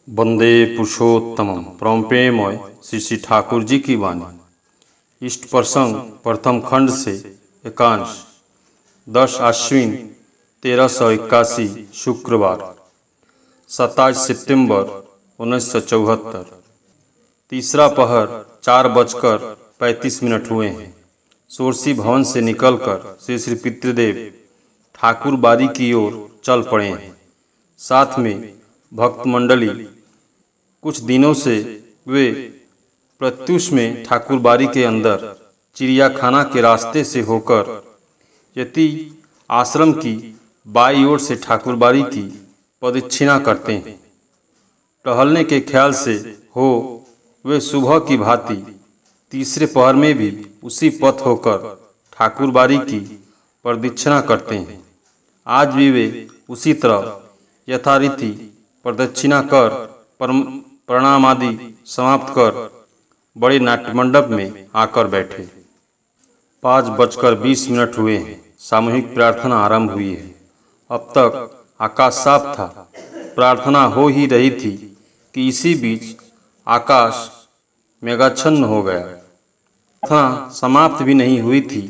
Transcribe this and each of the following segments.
वंदे पुरुषोत्तमम। परम प्रेममय श्री श्री ठाकुर जी की वाणी। इष्ट प्रसंग प्रथम खंड से एकांश 10 आश्विन 1381 शुक्रवार 27 सितंबर 1974। तीसरा पहर 4:35 हुए हैं। सोरसी भवन से निकलकर श्री श्री पितृदेव ठाकुर बाड़ी की ओर चल पड़े हैं। साथ में भक्त मंडली। कुछ दिनों से वे प्रत्युष में ठाकुर बाड़ी के अंदर चिड़ियाखाना के रास्ते से होकर यति आश्रम की बाई ओर से ठाकुर बाड़ी की प्रदक्षिणा करते हैं। टहलने के ख्याल से हो वे सुबह की भांति तीसरे पहर में भी उसी पथ होकर ठाकुर बाड़ी की प्रदक्षिणा करते हैं। आज भी वे उसी तरह यथारीति प्रदक्षिणा कर प्रणाम आदि समाप्त कर बड़े नाट्यमंडप में आकर बैठे। 5:20 हुए हैं। सामूहिक प्रार्थना आरंभ हुई है। अब तक आकाश साफ था। प्रार्थना हो ही रही थी कि इसी बीच आकाश मेघाच्छन्न हो गया। प्रार्थना समाप्त भी नहीं हुई थी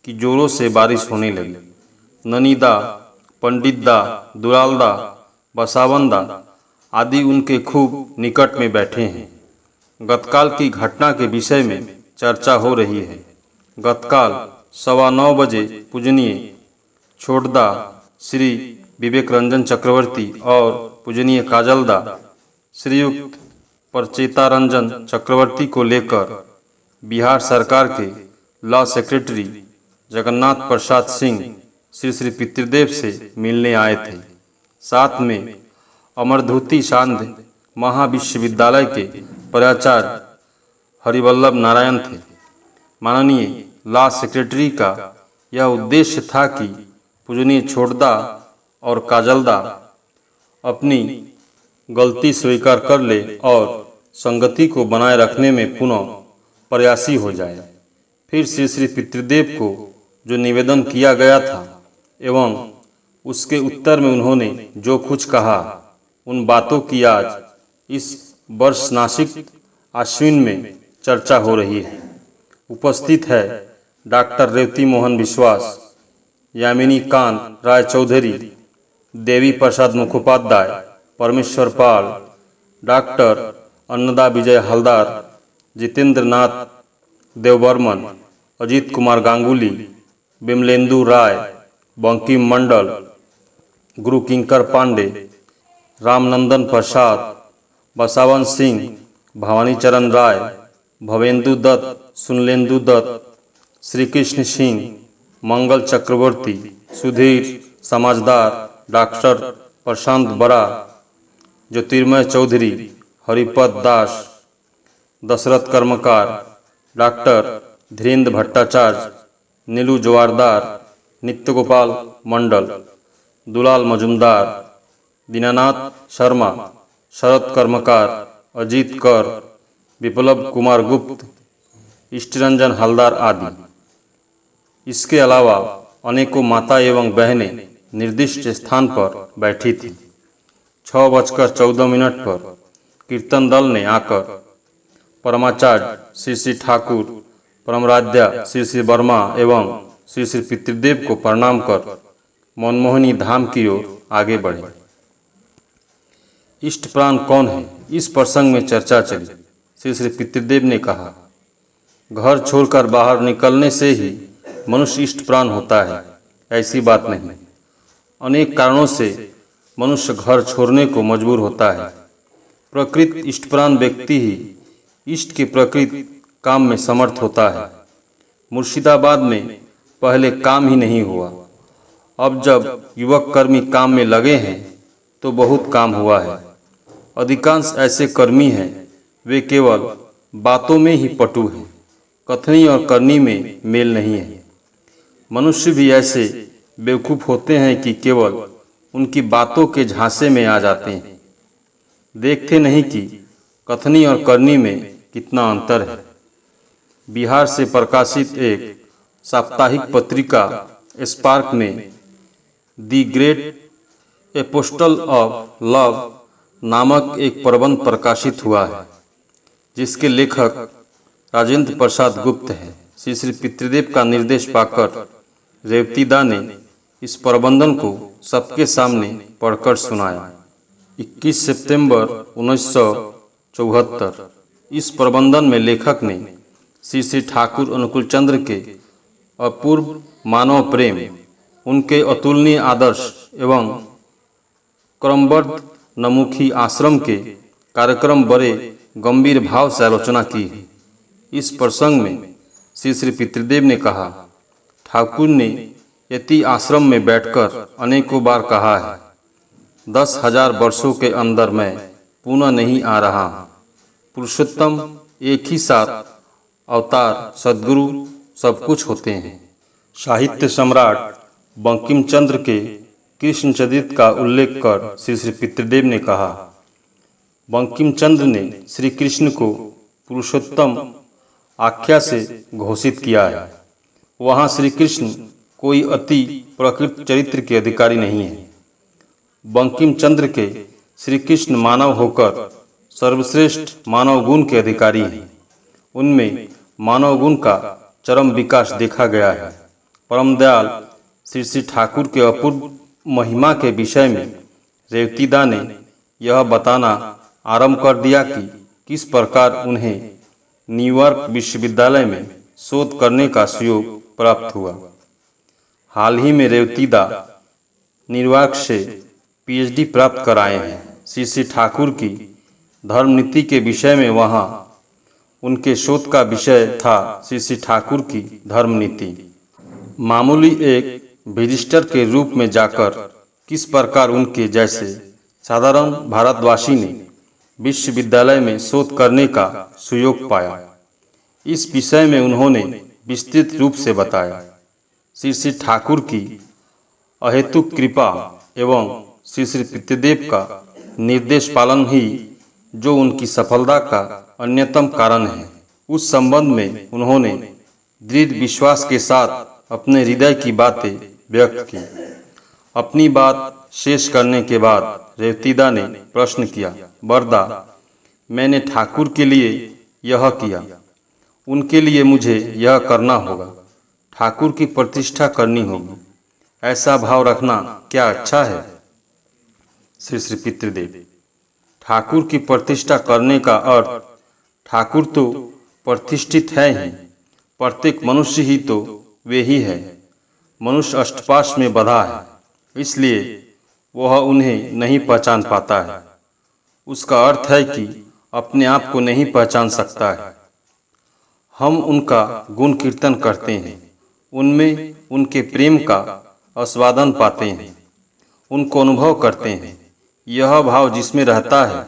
कि जोरों से बारिश होने लगी। ननीदा, पंडितदा, दुलालदा, बसावंदा आदि उनके खूब निकट में बैठे हैं। गतकाल की घटना के विषय में चर्चा हो रही है। गतकाल 9:15 बजे पूजनीय छोटदा श्री विवेक रंजन चक्रवर्ती और पूजनीय काजलदा श्रीयुक्त परचेतारंजन चक्रवर्ती को लेकर बिहार सरकार के लॉ सेक्रेटरी जगन्नाथ प्रसाद सिंह श्री श्री पितृदेव से मिलने आए थे। साथ में अमरधुती सांध महाविश्वविद्यालय के प्राचार्य हरिवल्लभ नारायण थे। माननीय लॉ सेक्रेटरी का यह उद्देश्य था कि पूजनीय छोटदा और काजलदा अपनी गलती स्वीकार कर ले और संगति को बनाए रखने में पुनः प्रयासी हो जाए। फिर श्री श्री पितृदेव को जो निवेदन किया गया था एवं उसके उत्तर में उन्होंने जो कुछ कहा, उन बातों की आज इस वर्ष नासिक आश्विन में चर्चा हो रही है। उपस्थित है डॉक्टर रेवती मोहन विश्वास, यामिनी कांत राय चौधरी, देवी प्रसाद मुखोपाध्याय, परमेश्वर पाल, डॉक्टर अन्नदा विजय हलदार, जितेंद्र नाथ देवबर्मन, अजीत कुमार गांगुली, विमलेंदु राय, बंकिम मंडल, गुरु किंकर पांडे, रामनंदन प्रसाद, बसावन सिंह, भवानी चरण राय, भवेंदु दत्त, सुनलेंदु दत्त, श्री कृष्ण सिंह, मंगल चक्रवर्ती, सुधीर समाजदार, डॉक्टर प्रशांत बरा, ज्योतिर्मय चौधरी, हरिपद दास, दशरथ कर्मकार, डॉक्टर धीरेन्द्र भट्टाचार्य, नीलू जवारदार, नित्य गोपाल मंडल, दुलाल मजुमदार, दीनानाथ शर्मा, शरद कर्मकार, अजीत कर, विप्लव कुमार गुप्त, इष्टरंजन हलदार आदि। इसके अलावा अनेकों माता एवं बहनें निर्दिष्ट स्थान पर बैठी थीं। 6:14 पर कीर्तन दल ने आकर परमाचार्य श्री श्री ठाकुर, परमराध्या श्री श्री वर्मा एवं श्री श्री पितृदेव को प्रणाम कर मनमोहनी धाम की ओर आगे बढ़े। इष्ट प्राण कौन है, इस प्रसंग में चर्चा चली। श्री श्री पितृदेव ने कहा, घर छोड़कर बाहर निकलने से ही मनुष्य इष्ट प्राण होता है, ऐसी बात नहीं। अनेक कारणों से मनुष्य घर छोड़ने को मजबूर होता है। प्रकृत इष्ट प्राण व्यक्ति ही इष्ट के प्रकृत काम में समर्थ होता है। मुर्शिदाबाद में पहले काम ही नहीं हुआ, अब जब युवक कर्मी काम में लगे हैं तो बहुत काम हुआ है। अधिकांश ऐसे कर्मी हैं वे केवल बातों में ही पटु हैं, कथनी और करनी में मेल नहीं है। मनुष्य भी ऐसे बेवकूफ़ होते हैं कि केवल उनकी बातों के झांसे में आ जाते हैं, देखते नहीं कि कथनी और करनी में कितना अंतर है। बिहार से प्रकाशित एक साप्ताहिक पत्रिका स्पार्क में the great apostle of love नामक एक प्रबंध प्रकाशित हुआ है, जिसके लेखक राजेंद्र प्रसाद गुप्त हैं। श्री श्री पितृदेव का निर्देश पाकर रेवतीदा ने इस प्रबंधन को सबके सामने पढ़कर सुनाया। 21 सितंबर 1974 इस प्रबंधन में लेखक ने श्री श्री ठाकुर अनुकूल चंद्र के अपूर्व मानव प्रेम, उनके अतुलनीय आदर्श एवं क्रमबद्ध नमुखी आश्रम के कार्यक्रम बड़े गंभीर भाव से आलोचना की है। इस प्रसंग में श्री श्री पितृदेव ने कहा, ठाकुर ने यति आश्रम में बैठकर अनेकों बार कहा है, 10,000 वर्षों के अंदर मैं पुनः नहीं आ रहा हूँ। पुरुषोत्तम एक ही साथ अवतार सद्गुरु सब कुछ होते हैं। साहित्य सम्राट बंकिम चंद्र के कृष्ण चरित्र का उल्लेख कर श्री श्री पितृदेव ने कहा, बंकिम चंद्र ने श्री कृष्ण को पुरुषोत्तम आख्या से घोषित किया है। वहाँ श्री कृष्ण कोई अति प्रकृत चरित्र के अधिकारी नहीं है। बंकिम चंद्र के श्री कृष्ण मानव होकर सर्वश्रेष्ठ मानव गुण के अधिकारी हैं। उनमें मानव गुण का चरम विकास देखा गया है। परम दयाल श्री श्री ठाकुर के अपूर्व महिमा के विषय में रेवतीदा ने यह बताना आरंभ कर दिया कि किस प्रकार उन्हें न्यूयॉर्क विश्वविद्यालय में शोध करने का सुयोग प्राप्त हुआ। हाल ही में रेवतीदा न्यूयॉर्क से पीएचडी प्राप्त कर आए हैं। श्री श्री ठाकुर की धर्मनीति के विषय में वहाँ उनके शोध का विषय था श्री श्री ठाकुर की धर्मनीति। मामूली एक विजिटर के रूप में जाकर किस प्रकार उनके जैसे साधारण भारतवासी ने विश्वविद्यालय में शोध करने का सुयोग पाया, इस विषय में उन्होंने विस्तृत रूप से बताया। श्री श्री ठाकुर की अहेतुक कृपा एवं श्री श्री पितृदेव का निर्देश पालन ही जो उनकी सफलता का अन्यतम कारण है। उस संबंध में उन्होंने दृढ़ विश्वास के साथ अपने हृदय की बातें व्यक्त की। अपनी बात शेष करने के बाद रेवतीदा ने प्रश्न किया, बरदा, मैंने ठाकुर के लिए यह किया, उनके लिए मुझे यह करना होगा, ठाकुर की प्रतिष्ठा करनी होगी, ऐसा भाव रखना क्या अच्छा है? श्री श्री पितृदेव, ठाकुर की प्रतिष्ठा करने का अर्थ, ठाकुर तो प्रतिष्ठित है ही, प्रत्येक मनुष्य ही तो वे ही है। मनुष्य अष्टपाश में बंधा है, इसलिए वह उन्हें नहीं पहचान पाता है। उसका अर्थ है कि अपने आप को नहीं पहचान सकता है। हम उनका गुण कीर्तन करते हैं, उनमें उनके प्रेम का आस्वादन पाते हैं, उनको अनुभव करते हैं। यह भाव जिसमें रहता है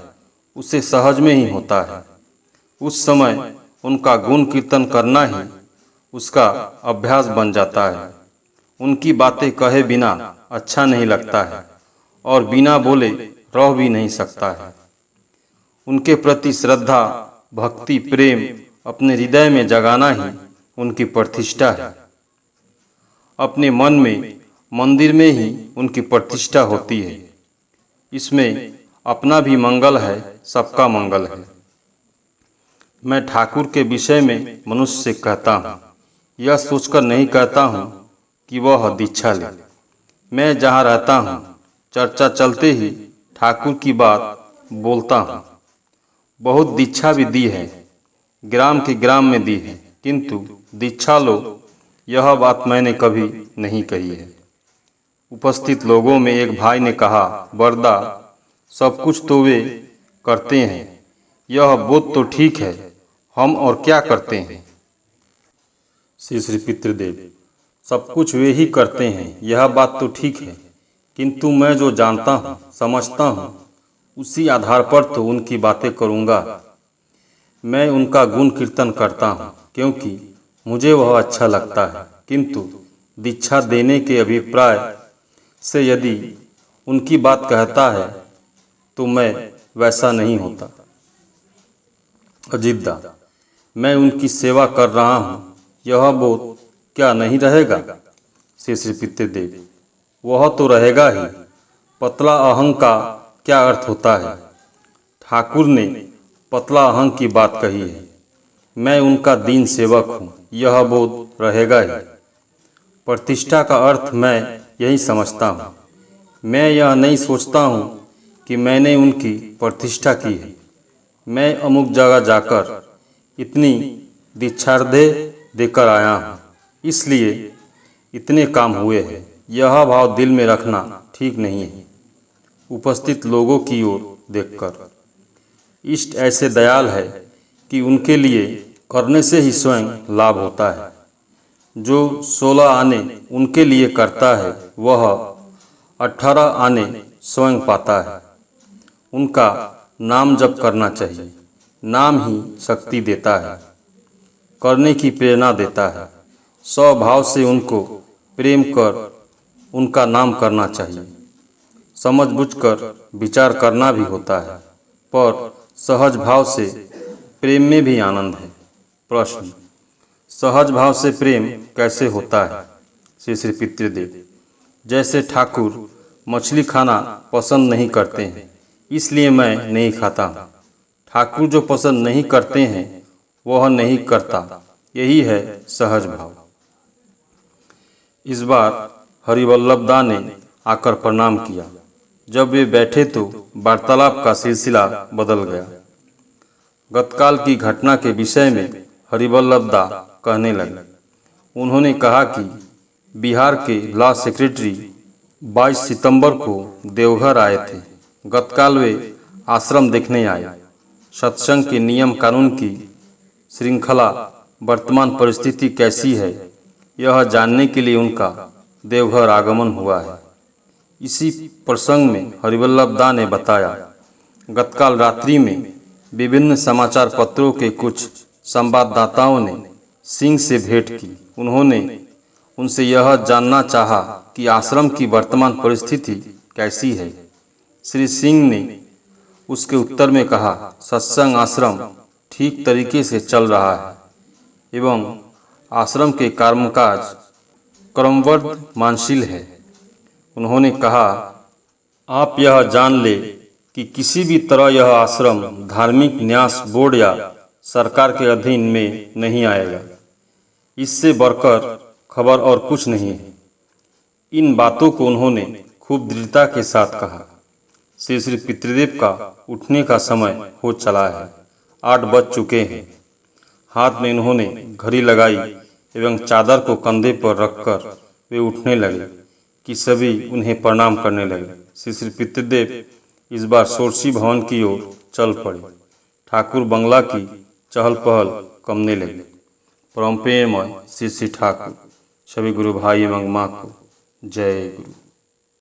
उसे सहज में ही होता है। उस समय उनका गुण कीर्तन करना ही उसका अभ्यास बन जाता है। उनकी बातें कहे बिना अच्छा नहीं लगता है और बिना बोले रह भी नहीं सकता है। उनके प्रति श्रद्धा, भक्ति, प्रेम अपने हृदय में जगाना ही उनकी प्रतिष्ठा है। अपने मन में, मंदिर में ही उनकी प्रतिष्ठा होती है। इसमें अपना भी मंगल है, सबका मंगल है। मैं ठाकुर के विषय में मनुष्य से कहता हूँ, यह सोचकर नहीं कहता हूँ कि वह दीक्षा ले। मैं जहाँ रहता हूँ, चर्चा चलते ही ठाकुर की बात बोलता हूँ। बहुत दीक्षा भी दी है, ग्राम के ग्राम में दी है, किंतु दीक्षा लो यह बात मैंने कभी नहीं कही है। उपस्थित लोगों में एक भाई ने कहा, बरदा, सब कुछ तो वे करते हैं, यह बोध तो ठीक है, हम और क्या करते हैं? श्री श्री पितृदेव, सब कुछ वे ही करते हैं, यह बात तो ठीक है, किंतु मैं जो जानता हूँ, समझता हूँ, उसी आधार पर तो उनकी बातें करूँगा। मैं उनका गुण कीर्तन करता हूँ क्योंकि मुझे वह अच्छा लगता है, किंतु दीक्षा देने के अभिप्राय से यदि उनकी बात कहता है तो मैं वैसा नहीं होता। अजितदा, मैं उनकी सेवा कर रहा हूँ, यह बोध क्या नहीं रहेगा? श्री श्री पितृदेव, वह तो रहेगा ही। पतला अहंग का क्या अर्थ होता है? ठाकुर ने पतला अहंग की बात कही है। मैं उनका दीन सेवक हूँ, यह बोध रहेगा ही। प्रतिष्ठा का अर्थ मैं यही समझता हूँ। मैं यह नहीं सोचता हूँ कि मैंने उनकी प्रतिष्ठा की है। मैं अमुक जगह जाकर इतनी दीक्षार्घ्य देकर आया हूँ, इसलिए इतने काम हुए हैं। यह भाव दिल में रखना ठीक नहीं है। उपस्थित लोगों की ओर देखकर इष्ट ऐसे दयाल है कि उनके लिए करने से ही स्वयं लाभ होता है। जो 16 आने उनके लिए करता है, वह 18 आने स्वयं पाता है। उनका नाम जप करना चाहिए। नाम ही शक्ति देता है, करने की प्रेरणा देता है। स्वभाव से उनको प्रेम कर उनका नाम करना चाहिए। समझबूझकर विचार करना भी होता है, पर सहज भाव से प्रेम में भी आनंद है। प्रश्न: सहज भाव से प्रेम कैसे होता है? श्री श्री पितृदेव: जैसे ठाकुर मछली खाना पसंद नहीं करते हैं, इसलिए मैं नहीं खाता हूँ। ठाकुर जो पसंद नहीं करते हैं वह नहीं करता, यही है सहज भाव। इस बार हरिवल्लभ दा ने आकर प्रणाम किया। जब वे बैठे तो वार्तालाप का सिलसिला बदल गया। गतकाल की घटना के विषय में हरिवल्लभ दा कहने लगे। उन्होंने कहा कि बिहार के लॉ सेक्रेटरी 22 सितंबर को देवघर आए थे। गतकाल वे आश्रम देखने आए। सत्संग के नियम कानून की श्रृंखला वर्तमान परिस्थिति कैसी है, यह जानने के लिए उनका देवघर आगमन हुआ है। इसी प्रसंग में हरिवल्लभ दा ने बताया, गतकाल रात्रि में विभिन्न समाचार पत्रों के कुछ संवाददाताओं ने सिंह से भेंट की। उन्होंने उनसे यह जानना चाहा कि आश्रम की वर्तमान परिस्थिति कैसी है। श्री सिंह ने उसके उत्तर में कहा, सत्संग आश्रम ठीक तरीके से चल रहा है एवं आश्रम के कर्मकाज क्रमबद्ध मानशील है। उन्होंने कहा, आप यह जान ले कि किसी भी तरह यह आश्रम धार्मिक न्यास बोर्ड या सरकार के अधीन में नहीं आएगा। इससे बढ़कर खबर और कुछ नहीं है। इन बातों को उन्होंने खूब दृढ़ता के साथ कहा। श्री श्री पितृदेव का उठने का समय हो चला है। 8 बज चुके हैं। हाथ में उन्होंने घड़ी लगाई एवं चादर को कंधे पर रखकर वे उठने लगे कि सभी उन्हें प्रणाम करने लगे। श्री श्री पितृदेव इस बार सोरसी भवन की ओर चल पड़े। ठाकुर बंगला की चहल पहल कमने लगी। परम प्रेममय श्री श्री ठाकुर सभी गुरु भाई एवं माँ को जय गुरु।